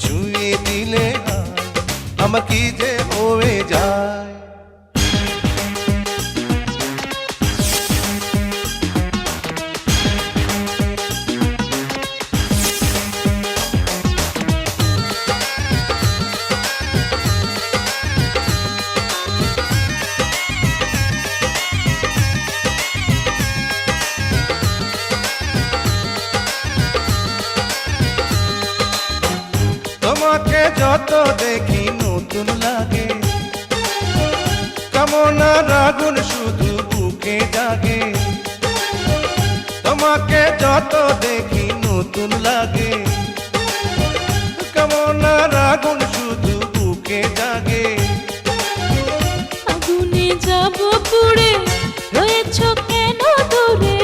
ছুঁয়ে দিলে আমার কি যে হয়ে যায়। তোমাকে যত দেখি নতুন লাগে, কামনার আগুন শুধু বুকে জাগে। তোমাকে যত দেখি নতুন লাগে, কামনার আগুন শুধু বুকে জাগে। আগুনে যাব পুড়ে, রয়েছ কেন দূরে?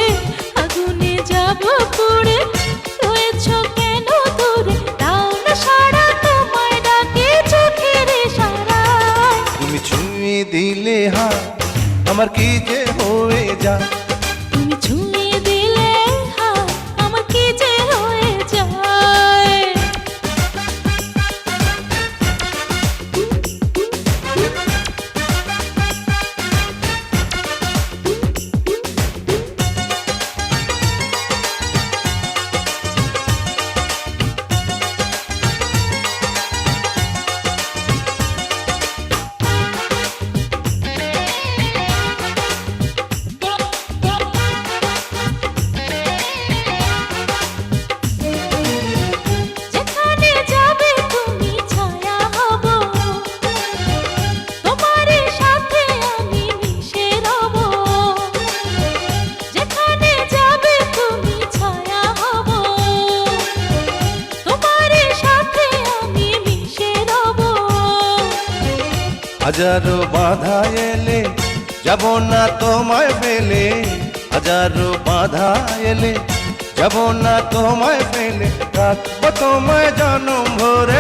আগুনে যাব পুড়ে, রয়েছ কেন দূরে? দাও না সাড়া, তোমায় ডাকে চোখের ইশারায়। তুমি ছুঁয়ে দিলে আমার কি যে হয়ে যায়। তুমি ছুঁয়ে দিলে আমার কি যে হয়ে যায়। যেখানে যাবে তুমি ছায়া হব, তোমার সাথে আমি মিশে রব। যেখানে যাবে তুমি ছায়া হব, তোমার সাথে আমি মিশে রব। হাজারো বাধা এলে যাব না তোমায় ফেলে, হাজারো বাধা এলে যাব না তোমায় ফেলে। রাখবো তোমায় জনম ভরে